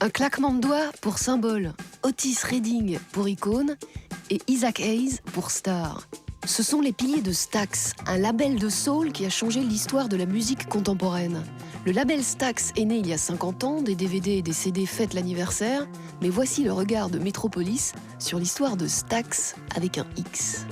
Un claquement de doigts pour symbole, Otis Redding pour icône et Isaac Hayes pour star. Ce sont les piliers de Stax, un label de soul qui a changé l'histoire de la musique contemporaine. Le label Stax est né il y a 50 ans, des DVD et des CD fêtent l'anniversaire, mais voici le regard de Metropolis sur l'histoire de Stax avec un X.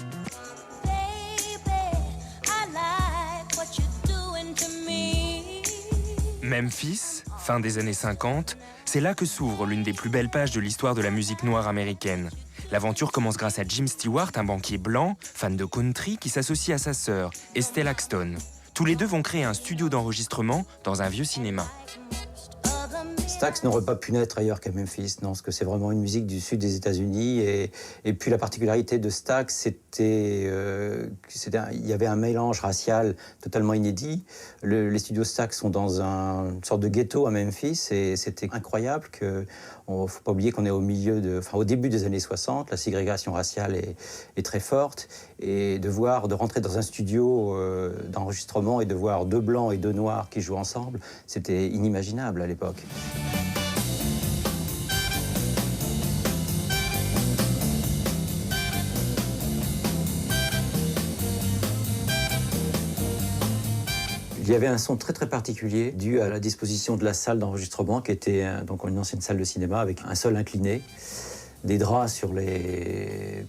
Memphis, fin des années 50, c'est là que s'ouvre l'une des plus belles pages de l'histoire de la musique noire américaine. L'aventure commence grâce à Jim Stewart, un banquier blanc, fan de country, qui s'associe à sa sœur, Estelle Axton. Tous les deux vont créer un studio d'enregistrement dans un vieux cinéma. Stax n'aurait pas pu naître ailleurs qu'à Memphis, non, parce que c'est vraiment une musique du sud des États-Unis. Et puis la particularité de Stax, il y avait un mélange racial totalement inédit. Les studios Stax sont dans une sorte de ghetto à Memphis, et c'était incroyable que. Il ne faut pas oublier qu'on est au début des années 60, la ségrégation raciale est très forte, et de rentrer dans un studio d'enregistrement et de voir deux blancs et deux noirs qui jouent ensemble, c'était inimaginable à l'époque. Il y avait un son très très particulier dû à la disposition de la salle d'enregistrement qui était donc une ancienne salle de cinéma avec un sol incliné, des draps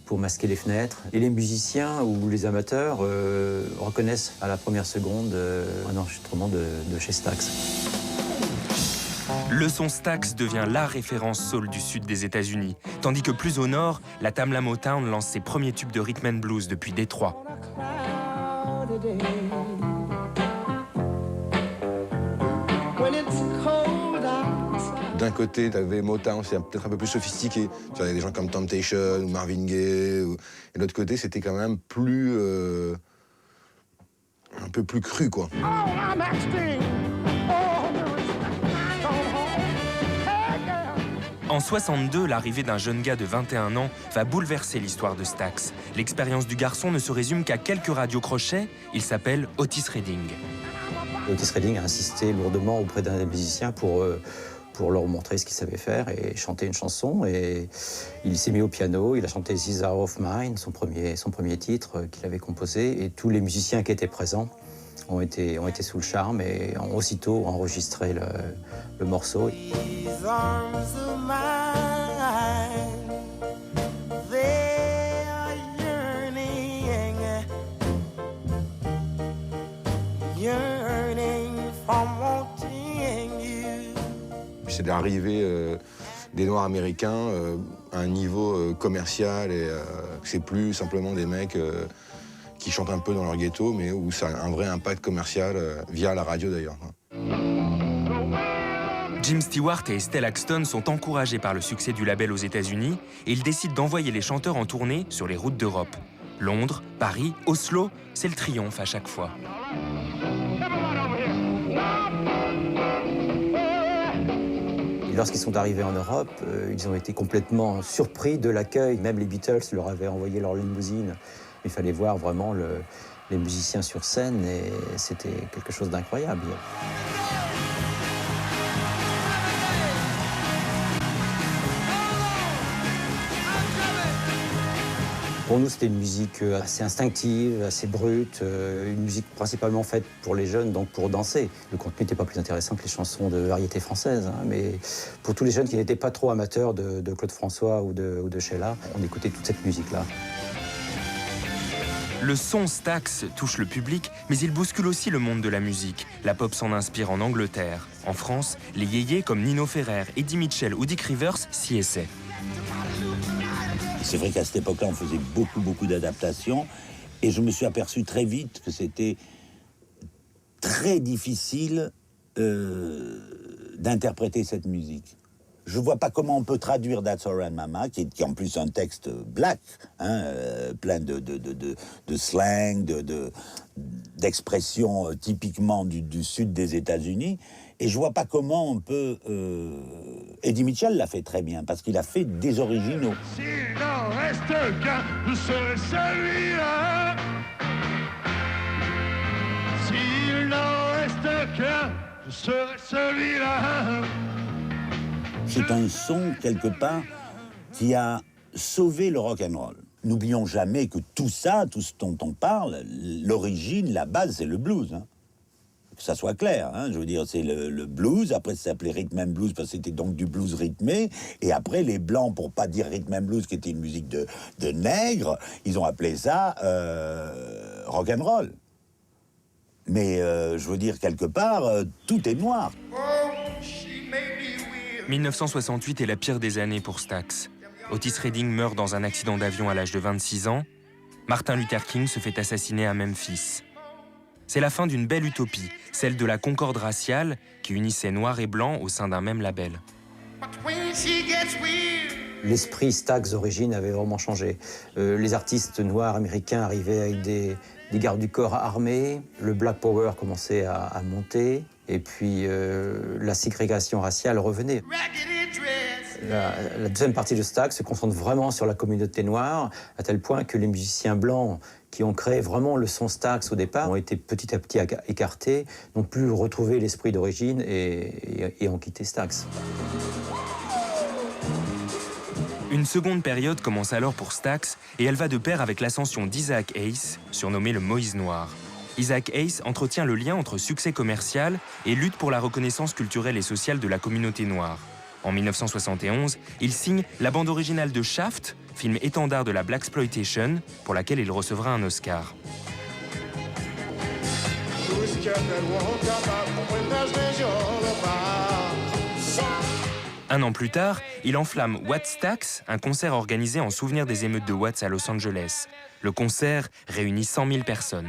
pour masquer les fenêtres. Et les musiciens ou les amateurs reconnaissent à la première seconde un enregistrement de chez Stax. Le son Stax devient la référence soul du sud des États-Unis, tandis que plus au nord, la Tamla Motown lance ses premiers tubes de rhythm and blues depuis Détroit. D'un côté, tu avais Motown, c'est peut-être un peu plus sophistiqué. Tu avais des gens comme Temptation ou Marvin Gaye. Et de l'autre côté, c'était quand même un peu plus cru, quoi. En 62, l'arrivée d'un jeune gars de 21 ans va bouleverser l'histoire de Stax. L'expérience du garçon ne se résume qu'à quelques radiocrochets. Il s'appelle Otis Redding. Otis Redding a insisté lourdement auprès d'un des musiciens pour leur montrer ce qu'il savait faire et chanter une chanson. Et il s'est mis au piano, il a chanté This Hour of Mine, son premier titre qu'il avait composé. Et tous les musiciens qui étaient présents ont été sous le charme et ont aussitôt enregistré le morceau. C'est l'arrivée des Noirs américains à un niveau commercial et c'est plus simplement des mecs qui chantent un peu dans leur ghetto, mais où ça a un vrai impact commercial via la radio d'ailleurs. Jim Stewart et Estelle Axton sont encouragés par le succès du label aux États-Unis et ils décident d'envoyer les chanteurs en tournée sur les routes d'Europe. Londres, Paris, Oslo, c'est le triomphe à chaque fois. Et lorsqu'ils sont arrivés en Europe, ils ont été complètement surpris de l'accueil. Même les Beatles leur avaient envoyé leur limousine. Il fallait voir vraiment les musiciens sur scène et c'était quelque chose d'incroyable. Pour nous, c'était une musique assez instinctive, assez brute, une musique principalement faite pour les jeunes, donc pour danser. Le contenu n'était pas plus intéressant que les chansons de variété française, hein, mais pour tous les jeunes qui n'étaient pas trop amateurs de Claude François ou de Sheila, on écoutait toute cette musique-là. Le son Stax touche le public, mais il bouscule aussi le monde de la musique. La pop s'en inspire en Angleterre. En France, les yéyés comme Nino Ferrer, Eddie Mitchell ou Dick Rivers s'y essaient. C'est vrai qu'à cette époque-là, on faisait beaucoup d'adaptations. Et je me suis aperçu très vite que c'était très difficile d'interpréter cette musique. Je vois pas comment on peut traduire That's Alright Mama, qui est en plus un texte black, hein, plein de slang, d'expressions typiquement du sud des États-Unis. Et je vois pas comment on peut... Eddie Mitchell l'a fait très bien, parce qu'il a fait des originaux. S'il n'en reste qu'un, je serai celui-là. S'il n'en reste qu'un, je serai celui-là. C'est un son, quelque part, qui a sauvé le rock'n'roll. N'oublions jamais que tout ça, tout ce dont on parle, l'origine, la base, c'est le blues. Hein. Que ça soit clair, hein. Je veux dire, c'est le blues, après ça s'appelait rhythm and blues parce que c'était donc du blues rythmé, et après les Blancs, pour pas dire rhythm and blues, qui était une musique de nègres, ils ont appelé ça rock'n'roll. Mais je veux dire, quelque part, tout est noir. 1968 est la pire des années pour Stax. Otis Redding meurt dans un accident d'avion à l'âge de 26 ans. Martin Luther King se fait assassiner à Memphis. C'est la fin d'une belle utopie, celle de la concorde raciale qui unissait noirs et blancs au sein d'un même label. L'esprit Stax d'origine avait vraiment changé. Les artistes noirs américains arrivaient avec des gardes du corps armés, le Black Power commençait à monter, et puis la ségrégation raciale revenait. La deuxième partie de Stax se concentre vraiment sur la communauté noire, à tel point que les musiciens blancs qui ont créé vraiment le son Stax au départ ont été petit à petit écartés, n'ont plus retrouvé l'esprit d'origine et ont quitté Stax. Une seconde période commence alors pour Stax et elle va de pair avec l'ascension d'Isaac Hayes, surnommé le Moïse Noir. Isaac Hayes entretient le lien entre succès commercial et lutte pour la reconnaissance culturelle et sociale de la communauté noire. En 1971, il signe la bande originale de Shaft, film étendard de la Blaxploitation, pour laquelle il recevra un Oscar. Un an plus tard, il enflamme Watts Stax, un concert organisé en souvenir des émeutes de Watts à Los Angeles. Le concert réunit 100 000 personnes.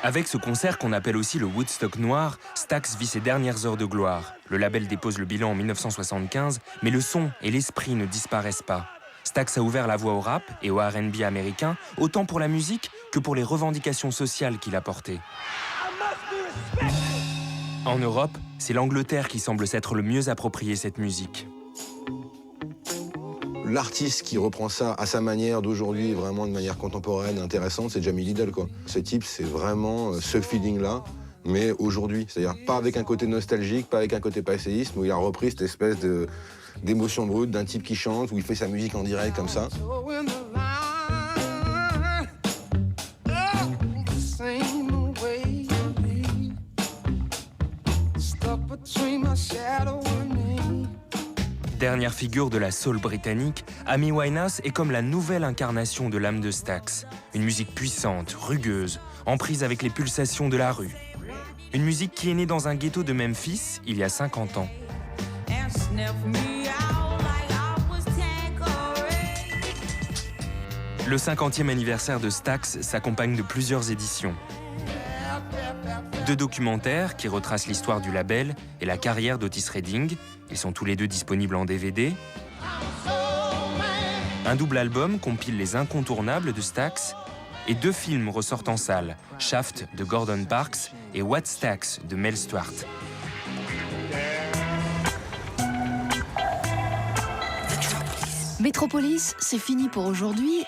Avec ce concert qu'on appelle aussi le Woodstock noir, Stax vit ses dernières heures de gloire. Le label dépose le bilan en 1975, mais le son et l'esprit ne disparaissent pas. Stax a ouvert la voie au rap et au R&B américain, autant pour la musique que pour les revendications sociales qu'il a portées. En Europe, c'est l'Angleterre qui semble s'être le mieux approprié cette musique. L'artiste qui reprend ça à sa manière d'aujourd'hui, vraiment de manière contemporaine, intéressante, c'est Jamie Lidl, quoi. Ce type, c'est vraiment ce feeling-là, mais aujourd'hui. C'est-à-dire pas avec un côté nostalgique, pas avec un côté passéiste, où il a repris cette espèce d'émotion brute d'un type qui chante, où il fait sa musique en direct comme ça. Dernière figure de la soul britannique, Amy Winehouse est comme la nouvelle incarnation de l'âme de Stax. Une musique puissante, rugueuse, en prise avec les pulsations de la rue. Une musique qui est née dans un ghetto de Memphis il y a 50 ans. Le 50e anniversaire de Stax s'accompagne de plusieurs éditions. 2 documentaires qui retracent l'histoire du label et la carrière d'Otis Redding. Ils sont tous les 2 disponibles en DVD. Un double album compile les incontournables de Stax. Et 2 films ressortent en salle, Shaft de Gordon Parks et Watts Stax de Mel Stuart. Métropolis, c'est fini pour aujourd'hui.